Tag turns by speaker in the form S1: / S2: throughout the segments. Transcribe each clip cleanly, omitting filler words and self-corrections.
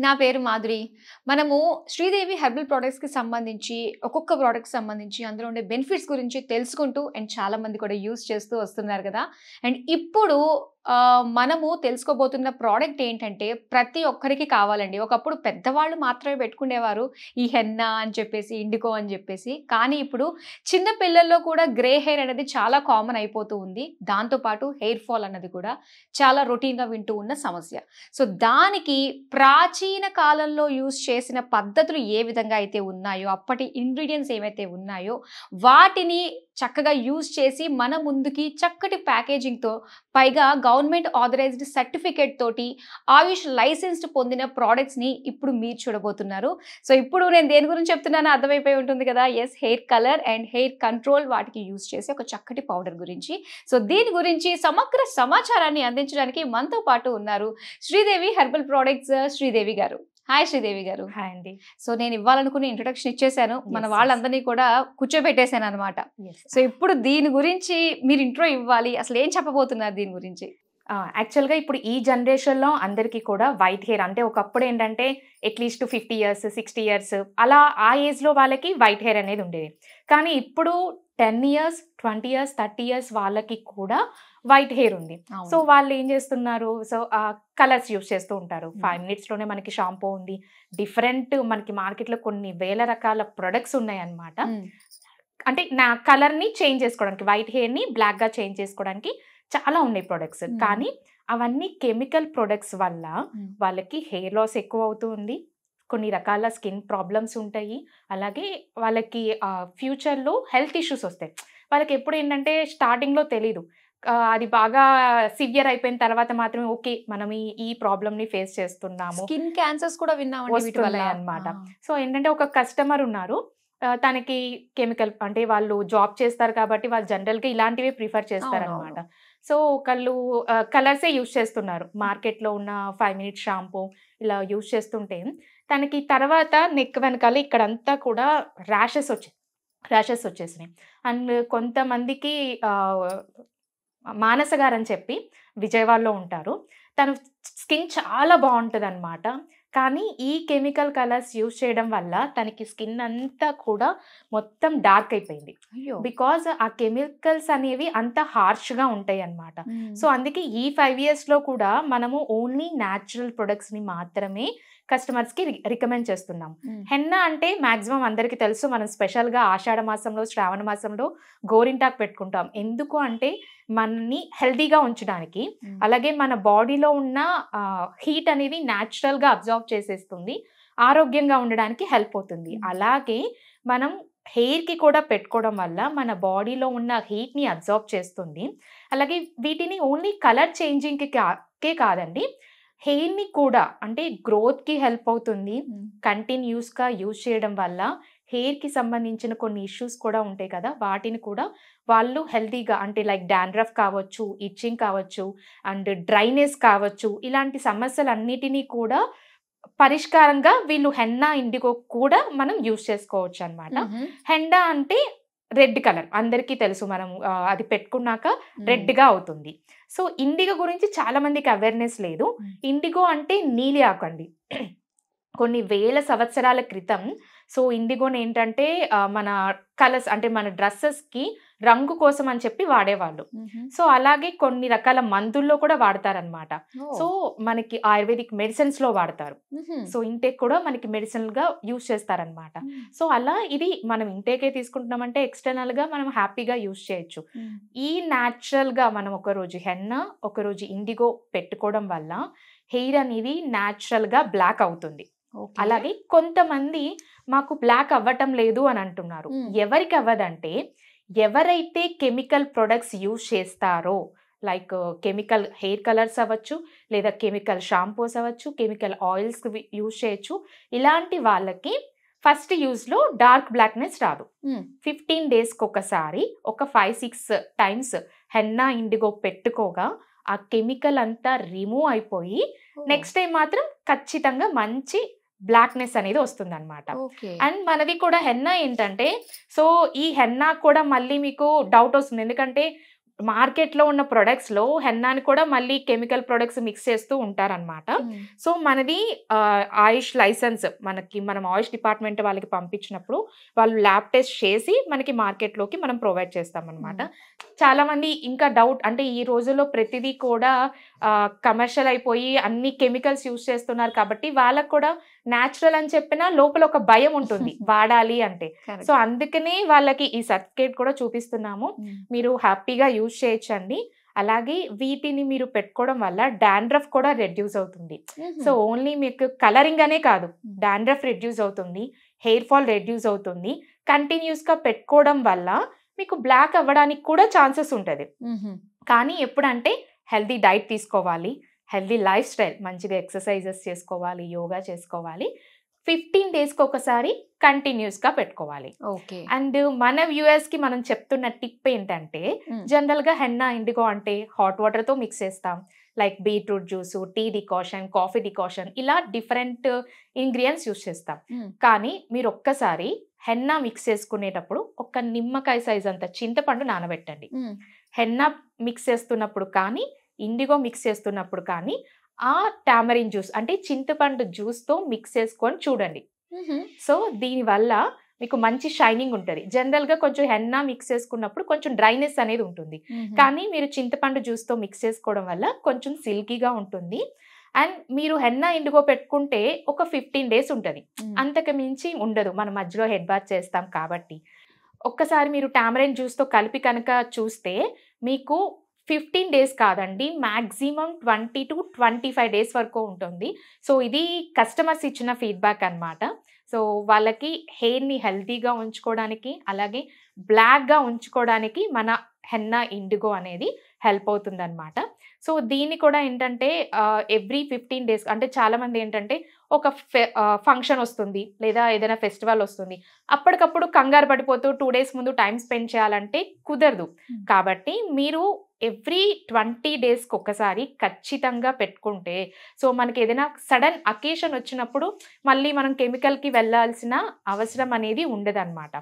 S1: నా పేరు మాధురి. మనము శ్రీదేవి హెర్బల్ ప్రొడక్ట్స్‌కి సంబంధించి, ఒక్కొక్క ప్రొడక్ట్‌కి సంబంధించి అందులో ఉండే బెనిఫిట్స్ గురించి తెలుసుకుంటూ అండ్ చాలా మంది కూడా యూజ్ చేస్తూ వస్తున్నారు కదా! అండ్ ఇప్పుడు మనము తెలుసుకోబోతున్న ప్రొడక్ట్ ఏంటంటే ప్రతి ఒక్కరికి కావాలండి. ఒకప్పుడు పెద్దవాళ్ళు మాత్రమే పెట్టుకునేవారు. ఈ హెన్నా అని చెప్పేసి, ఇండిగో అని చెప్పేసి. కానీ ఇప్పుడు చిన్న పిల్లల్లో కూడా గ్రే హెయిర్ అనేది చాలా కామన్ అయిపోతూ ఉంది. దాంతో పాటు హెయిర్ ఫాల్ అన్నది కూడా చాలా రొటీన్‌గా వింటూ ఉన్న సమస్య. సో, దానికి ప్రాచీన కాలంలో యూజ్ చేసిన పద్ధతులు ఏ విధంగా అయితే ఉన్నాయో, అప్పటి ఇంగ్రీడియెంట్స్ ఏవైతే ఉన్నాయో, వాటిని చక్కగా యూజ్ చేసి మన ముందుకి చక్కటి ప్యాకేజింగ్‌తో, పైగా గవర్నమెంట్ ఆథరైజ్డ్ సర్టిఫికేట్ తోటి, ఆయుష్ లైసెన్స్డ్ పొందిన ప్రొడక్ట్స్‌ని ఇప్పుడు మీరు చూడబోతున్నారు. సో, ఇప్పుడు నేను దేని గురించి చెప్తున్నానో అర్థమైపోయి ఉంటుంది కదా! Yes, hair colour and hair control వాటికి యూజ్ చేసే ఒక చక్కటి పౌడర్ గురించి. సో, దీని గురించి సమగ్ర సమాచారాన్ని అందించడానికి మనతో పాటు ఉన్నారు శ్రీదేవి హెర్బల్ ప్రొడక్ట్స్ శ్రీదేవి గారు. హాయ్ శ్రీదేవి గారు.
S2: హాయ్ అండి.
S1: సో, నేను ఇవ్వాలనుకున్న ఇంట్రొడక్షన్ ఇచ్చేసాను. మన
S2: Yes,
S1: వాళ్ళందరినీ కూడా కూర్చోబెట్టేసాననమాట.
S2: yes.
S1: సో, ఇప్పుడు దీని గురించి మీరు ఇంట్రో ఇవ్వాలి. అసలు ఏం చెప్పబోతున్నారు దీని గురించి?
S2: యాక్చువల్‌గా ఇప్పుడు ఈ జనరేషన్‌లో అందరికీ కూడా వైట్ హెయిర్, అంటే ఒకప్పుడు ఏంటంటే అట్లీస్ట్ 50 ఇయర్స్, 60 ఇయర్స్ అలా ఆ ఏజ్‌లో వాళ్ళకి వైట్ హెయిర్ అనేది ఉండేది. కానీ ఇప్పుడు 10 ఇయర్స్, 20 ఇయర్స్, 30 ఇయర్స్ వాళ్ళకి కూడా వైట్ హెయిర్ ఉంది. సో,
S1: అవును.
S2: వాళ్ళు ఏం చేస్తున్నారు, సో కలర్స్ యూజ్ చేస్తూ ఉంటారు. 5 మినిట్స్‌లోనే మనకి షాంపూ ఉంది. డిఫరెంట్ మనకి మార్కెట్‌లో కొన్ని వేల రకాల ప్రొడక్ట్స్ ఉన్నాయన్నమాట.
S1: హ్మ్.
S2: అంటే నా కలర్‌ని చేంజ్ చేసుకోవడానికి, వైట్ హెయిర్‌ని బ్లాక్‌గా చేంజ్ చేసుకోవడానికి చాలా ఉన్నాయి ప్రొడక్ట్స్. కానీ అవన్నీ కెమికల్ ప్రొడక్ట్స్ వల్ల వాళ్ళకి హెయిర్ లాస్ ఎక్కువ అవుతూ ఉంది. కొన్ని రకాల స్కిన్ ప్రాబ్లమ్స్ ఉంటాయి. అలాగే వాళ్ళకి ఫ్యూచర్‌లో హెల్త్ ఇష్యూస్ వస్తాయి. వాళ్ళకి ఎప్పుడు ఏంటంటే స్టార్టింగ్‌లో తెలీదు. అది బాగా సివియర్ అయిపోయిన తర్వాత మాత్రమే ఓకే, మనం ఈ ప్రాబ్లమ్‌ని ఫేస్ చేస్తున్నాము,
S1: స్కిన్ క్యాన్సర్స్ కూడా విన్నామండి వీటి వల్ల
S2: వస్తున్నాయన్నమాట. సో, ఏంటంటే ఒక కస్టమర్ ఉన్నారు. తనకి కెమికల్, అంటే వాళ్ళు జాబ్ చేస్తారు కాబట్టి వాళ్ళు జనరల్‌గా ఇలాంటివే ప్రిఫర్ చేస్తారనమాట. సో, ఒకళ్ళు కలర్సే యూజ్ చేస్తున్నారు. మార్కెట్‌లో ఉన్న 5 మినిట్స్ షాంపూ ఇలా యూజ్ చేస్తుంటే తనకి తర్వాత నెక్ వెనకాల ఇక్కడంతా కూడా ర్యాషెస్ వచ్చేసినాయి. అండ్ కొంతమందికి మానస గారని చెప్పి విజయవాడలో ఉంటారు. తను స్కిన్ చాలా బావుంటదనమాట. కానీ ఈ కెమికల్ కలర్స్ యూజ్ చేయడం వల్ల తనకి స్కిన్ అంతా కూడా మొత్తం డార్క్ అయిపోయింది.
S1: అయ్యో!
S2: బికాజ్ ఆ కెమికల్స్ అనేవి అంత హార్ష్‌గా ఉంటాయన్నమాట. సో, అందుకే ఈ 5 ఇయర్స్‌లో కూడా మనము ఓన్లీ న్యాచురల్ ప్రొడక్ట్స్‌ని మాత్రమే కస్టమర్స్‌కి రికమెండ్ చేస్తున్నాం. హెన్నా అంటే మాక్సిమం అందరికీ తెలుసు. మనం స్పెషల్‌గా ఆషాఢ మాసంలో, శ్రావణ మాసంలో గోరింటాకు పెట్టుకుంటాం. ఎందుకు అంటే మనని హెల్తీగా ఉంచడానికి. అలాగే మన బాడీలో ఉన్న హీట్ అనేది న్యాచురల్‌గా అబ్జర్వ్ చేసేస్తుంది. ఆరోగ్యంగా ఉండడానికి హెల్ప్ అవుతుంది. అలాగే మనం హెయిర్‌కి కూడా పెట్టుకోవడం వల్ల మన బాడీలో ఉన్న హీట్‌ని అబ్జర్వ్ చేస్తుంది. అలాగే వీటిని ఓన్లీ కలర్ చేంజింగ్‌కే కాదండి, హెయిర్‌ని కూడా, అంటే గ్రోత్‌కి హెల్ప్ అవుతుంది. కంటిన్యూస్‌గా యూజ్ చేయడం వల్ల హెయిర్‌కి సంబంధించిన కొన్ని ఇష్యూస్ కూడా ఉంటాయి కదా! వాటిని కూడా వాళ్ళు హెల్తీగా, అంటే లైక్ డాండ్రఫ్ కావచ్చు, ఇచ్చింగ్ కావచ్చు, అండ్ డ్రైనెస్ కావచ్చు, ఇలాంటి సమస్యలన్నిటినీ కూడా పరిష్కారంగా వీళ్ళు హెన్నా, ఇండిగో కూడా మనం యూజ్ చేసుకోవచ్చనమాట. హెన్నా అంటే రెడ్ కలర్ అందరికీ తెలుసు. మనం అది పెట్టుకున్నాక రెడ్‌గా అవుతుంది. సో, ఇండిగో గురించి చాలా మందికి అవేర్‌నెస్ లేదు. ఇండిగో అంటే నీలి ఆకు అండి. కొన్ని వేల సంవత్సరాల క్రితం సో, ఇండిగోని ఏంటంటే మన కలర్స్, అంటే మన డ్రెస్సెస్‌కి రంగు కోసం అని చెప్పి వాడేవాళ్ళు. సో, అలాగే కొన్ని రకాల మందుల్లో కూడా వాడతారనమాట. సో, మనకి ఆయుర్వేదిక్ మెడిసిన్స్‌లో వాడతారు. సో, ఇంటేక్ కూడా మనకి మెడిసిన్‌గా యూజ్ చేస్తారనమాట. సో, అలా ఇది మనం ఇంటేకే తీసుకుంటున్నామంటే ఎక్స్టర్నల్‌గా మనం హ్యాపీగా యూజ్ చేయొచ్చు. ఈ న్యాచురల్‌గా మనం ఒకరోజు హెన్నా, ఒకరోజు ఇండిగో పెట్టుకోవడం వల్ల హెయిర్ అనేది న్యాచురల్‌గా బ్లాక్ అవుతుంది. అలాగే కొంతమంది మాకు బ్లాక్ అవ్వటం లేదు అని అంటున్నారు. ఎవరికి అవ్వదంటే, ఎవరైతే కెమికల్ ప్రొడక్ట్స్ యూజ్ చేస్తారో, లైక్ కెమికల్ హెయిర్ కలర్స్ అవ్వచ్చు, లేదా కెమికల్ షాంపూస్ అవ్వచ్చు, కెమికల్ ఆయిల్స్ యూజ్ చేయొచ్చు. ఇలాంటి వాళ్ళకి ఫస్ట్ యూజ్‌లో డార్క్ బ్లాక్‌నెస్ రాదు. 15 డేస్‌కి ఒకసారి ఒక 5-6 టైమ్స్ హెన్నా, ఇండిగో పెట్టుకోగా ఆ కెమికల్ అంతా రిమూవ్ అయిపోయి నెక్స్ట్ టైం మాత్రం ఖచ్చితంగా మంచి బ్లాక్‌నెస్ అనేది వస్తుందన్నమాట. అండ్ మనవి కూడా హెన్నా ఏంటంటే, సో, ఈ హెన్నా కూడా మళ్ళీ మీకు డౌట్ వస్తుంది. ఎందుకంటే మార్కెట్లో ఉన్న ప్రొడక్ట్స్లో హెన్నాని కూడా మళ్ళీ కెమికల్ ప్రొడక్ట్స్ మిక్స్ చేస్తూ ఉంటారనమాట. సో మనది ఆయుష్ లైసెన్స్, మనం ఆయుష్ డిపార్ట్మెంట్ వాళ్ళకి పంపించినప్పుడు వాళ్ళు ల్యాబ్ టెస్ట్ చేసి మనకి మార్కెట్లోకి మనం ప్రొవైడ్ చేస్తామన్నమాట. చాలా మంది ఇంకా డౌట్, అంటే ఈ రోజుల్లో ప్రతిదీ కూడా కమర్షియల్ అయిపోయి అన్ని కెమికల్స్ యూజ్ చేస్తున్నారు కాబట్టి వాళ్ళకు కూడా న్యాచురల్ అని చెప్పినా లోపల ఒక భయం ఉంటుంది వాడాలి అంటే. సో అందుకనే వాళ్ళకి ఈ సర్టిఫికేట్ కూడా చూపిస్తున్నాము, మీరు హ్యాపీగా యూజ్ చేయొచ్చండి. అలాగే వీటిని మీరు పెట్టుకోవడం వల్ల డాండ్రఫ్ కూడా రెడ్యూస్ అవుతుంది. సో ఓన్లీ మీకు కలరింగ్ అనే కాదు, డాండ్రఫ్ రెడ్యూస్ అవుతుంది, హెయిర్ ఫాల్ రెడ్యూస్ అవుతుంది. కంటిన్యూస్గా పెట్టుకోవడం వల్ల మీకు బ్లాక్ అవ్వడానికి కూడా ఛాన్సెస్ ఉంటుంది. కానీ ఎప్పుడంటే హెల్దీ డైట్ తీసుకోవాలి, హెల్దీ లైఫ్ స్టైల్, మంచిగా ఎక్సర్సైజెస్ చేసుకోవాలి, యోగా చేసుకోవాలి, 15 డేస్కి ఒకసారి కంటిన్యూస్గా పెట్టుకోవాలి. అండ్ మన వ్యూయర్స్కి మనం చెప్తున్న టిప్ ఏంటంటే, జనరల్గా హెన్నా ఇండిగో అంటే హాట్ వాటర్తో మిక్స్ చేస్తాం, like beetroot juice, tea decoction, coffee decoction, ఇలా డిఫరెంట్ ఇంగ్రీడియంట్స్ యూస్ చేస్తాం. కానీ మీరు ఒక్కసారి హెన్నా మిక్స్ చేసుకునేటప్పుడు ఒక నిమ్మకాయ సైజ్ అంత చింతపండు నానబెట్టండి. హెన్నా మిక్స్ చేస్తున్నప్పుడు కానీ ఇండిగో మిక్స్ చేస్తున్నప్పుడు కానీ ఆ టామరిన్ జ్యూస్ అంటే చింతపండు జ్యూస్తో మిక్స్ చేసుకొని చూడండి. సో దీనివల్ల మీకు మంచి షైనింగ్ ఉంటుంది. జనరల్గా కొంచెం హెన్నా మిక్స్ చేసుకున్నప్పుడు కొంచెం డ్రైనెస్ అనేది ఉంటుంది, కానీ మీరు చింతపండు జ్యూస్తో మిక్స్ చేసుకోవడం వల్ల కొంచెం సిల్కీగా ఉంటుంది. అండ్ మీరు హెన్నా ఇండిగో పెట్టుకుంటే ఒక 15 డేస్ ఉంటుంది, అంతకు మించి ఉండదు. మనం మధ్యలో హెడ్ బాత్ చేస్తాం కాబట్టి. ఒక్కసారి మీరు టామరిన్ జ్యూస్తో కలిపి కనుక చూస్తే మీకు 15 డేస్ కాదండి, మ్యాక్సిమం 20 to 25 డేస్ వరకు ఉంటుంది. సో ఇది కస్టమర్స్ ఇచ్చిన ఫీడ్బ్యాక్ అనమాట. సో వాళ్ళకి హెయిర్ని హెల్తీగా ఉంచుకోవడానికి అలాగే బ్లాక్గా ఉంచుకోవడానికి మన హెన్నా ఇండిగో అనేది హెల్ప్ అవుతుంది అనమాట. సో దీన్ని కూడా ఏంటంటే ఎవ్రీ 15 డేస్, అంటే చాలామంది ఏంటంటే ఒక ఫంక్షన్ వస్తుంది లేదా ఏదైనా ఫెస్టివల్ వస్తుంది, అప్పటికప్పుడు కంగారు పడిపోతూ 2 డేస్ ముందు టైం స్పెండ్ చేయాలంటే కుదరదు. కాబట్టి మీరు ఎవ్రీ 20 డేస్కి ఒకసారి ఖచ్చితంగా పెట్టుకుంటే, సో మనకి ఏదైనా సడన్ అకేషన్ వచ్చినప్పుడు మళ్ళీ మనం కెమికల్కి వెళ్ళాల్సిన అవసరం అనేది ఉండదన్నమాట.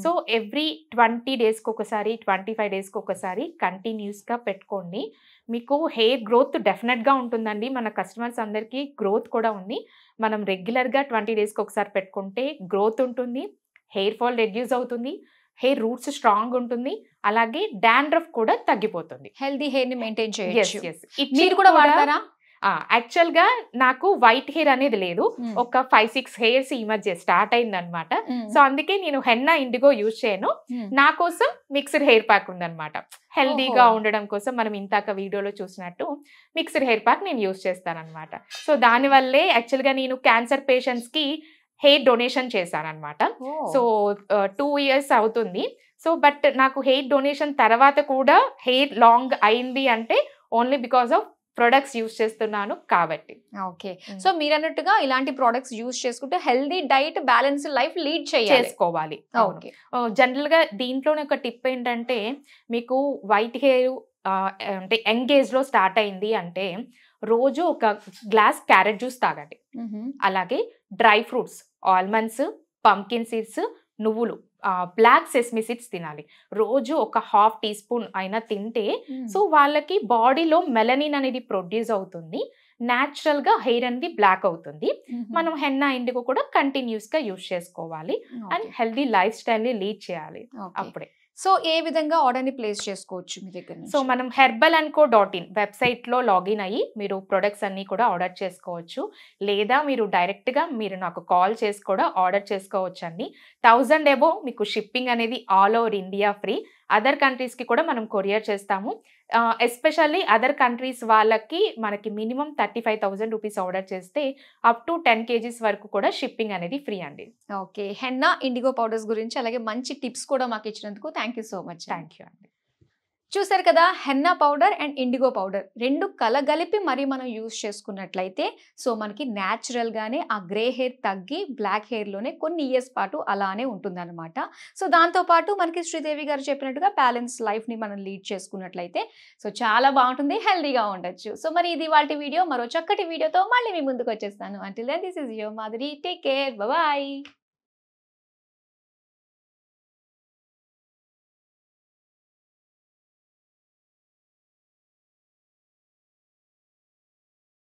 S2: సో ఎవ్రీ 20 డేస్కి ఒకసారి, 25 డేస్కి ఒకసారి కంటిన్యూస్గా పెట్టుకోండి. మీకు హెయిర్ గ్రోత్ డెఫినెట్గా ఉంటుందండి. మన కస్టమర్స్ అందరికీ గ్రోత్ కూడా ఉంది. మనం రెగ్యులర్గా 20 డేస్కి ఒకసారి పెట్టుకుంటే గ్రోత్ ఉంటుంది, హెయిర్ ఫాల్ రెడ్యూస్ అవుతుంది, హెయిర్ రూట్స్ స్ట్రాంగ్ ఉంటుంది, అలాగే డాండ్రఫ్ కూడా తగ్గిపోతుంది.
S1: హెల్దీ హెయిర్ ని మెయింటైన్ చేయొచ్చు.
S2: మీరు కూడా వాడతారా? యాక్చువల్గా నాకు వైట్ హెయిర్ అనేది లేదు, ఒక 5-6 హెయిర్స్ ఈ మధ్య స్టార్ట్ అయింది అనమాట. సో అందుకే నేను హెన్నా ఇండిగో యూజ్ చేయను, నా కోసం మిక్స్డ్ హెయిర్ ప్యాక్ ఉందన్నమాట. హెల్దీగా ఉండడం కోసం మనం ఇంతాక వీడియోలో చూసినట్టు మిక్స్డ్ హెయిర్ ప్యాక్ నేను యూజ్ చేస్తాను అనమాట. సో దానివల్లే యాక్చువల్గా నేను క్యాన్సర్ పేషెంట్స్కి హెయిర్ డొనేషన్ చేశాను అనమాట. సో 2 years అవుతుంది. సో బట్ నాకు హెయిర్ డొనేషన్ తర్వాత కూడా హెయిర్ లాంగ్ అయింది అంటే only because of products use చేస్తున్నాను కాబట్టి.
S1: ఓకే, సో మీరు అన్నట్టుగా ఇలాంటి ప్రొడక్ట్స్ యూజ్ చేసుకుంటే healthy diet, balance life lead
S2: చేసుకోవాలి. జనరల్గా దీంట్లోనే ఒక టిప్ ఏంటంటే, మీకు వైట్ హెయిర్ అంటే యంగ్ ఏజ్లో స్టార్ట్ అయింది అంటే రోజు ఒక గ్లాస్ క్యారెట్ జ్యూస్ తాగండి. అలాగే dry fruits, almonds, pumpkin seeds, నువ్వులు, బ్లాక్ సెస్మి సీడ్స్ తినాలి. రోజు ఒక 1/2 teaspoon అయినా తింటే సో వాళ్ళకి బాడీలో మెలనిన్ అనేది ప్రొడ్యూస్ అవుతుంది, న్యాచురల్గా హెయిర్ అనేది బ్లాక్ అవుతుంది. మనం హెన్నా ఇండిగో కూడా కంటిన్యూస్గా యూజ్ చేసుకోవాలి అండ్ హెల్దీ లైఫ్ స్టైల్ని లీడ్ చేయాలి. అప్పుడే
S1: సో ఏ విధంగా ఆర్డర్ని ప్లేస్ చేసుకోవచ్చు మీ దగ్గర?
S2: సో మనం herbalandco.in వెబ్సైట్లో లాగిన్ అయ్యి మీరు ప్రొడక్ట్స్ అన్నీ కూడా ఆర్డర్ చేసుకోవచ్చు, లేదా మీరు డైరెక్ట్గా నాకు కాల్ చేసి కూడా ఆర్డర్ చేసుకోవచ్చు అండి. 1000 above మీకు షిప్పింగ్ అనేది all over India free. Other కంట్రీస్కి కూడా మనం కొరియర్ చేస్తాము. ఎస్పెషల్లీ అదర్ కంట్రీస్ వాళ్ళకి మనకి మినిమం 35,000 రూపీస్ ఆర్డర్ చేస్తే అప్ టు 10 kgs వరకు కూడా షిప్పింగ్ అనేది ఫ్రీ అండి.
S1: ఓకే, హెన్నా ఇండిగో పౌడర్స్ గురించి అలాగే మంచి టిప్స్ కూడా మాకు ఇచ్చినందుకు thank you so much.
S2: Thank you అండి.
S1: చూసారు కదా, henna powder and IndiGo powder రెండు కలగలిపి మరి మనం యూజ్ చేసుకున్నట్లయితే సో మనకి న్యాచురల్గానే ఆ గ్రే హెయిర్ తగ్గి బ్లాక్ హెయిర్లోనే కొన్ని ఇయర్స్ పాటు అలానే ఉంటుందన్నమాట. సో దాంతోపాటు మనకి శ్రీదేవి గారు చెప్పినట్టుగా బ్యాలెన్స్ లైఫ్ని మనం లీడ్ చేసుకున్నట్లయితే సో చాలా బాగుంటుంది, హెల్దీగా ఉండొచ్చు. సో మరి ఇది వాళ్ళ వీడియో, మరో చక్కటి వీడియోతో మళ్ళీ మీ ముందుకు వచ్చేస్తాను. Until then this is your Madhuri, take care, bye.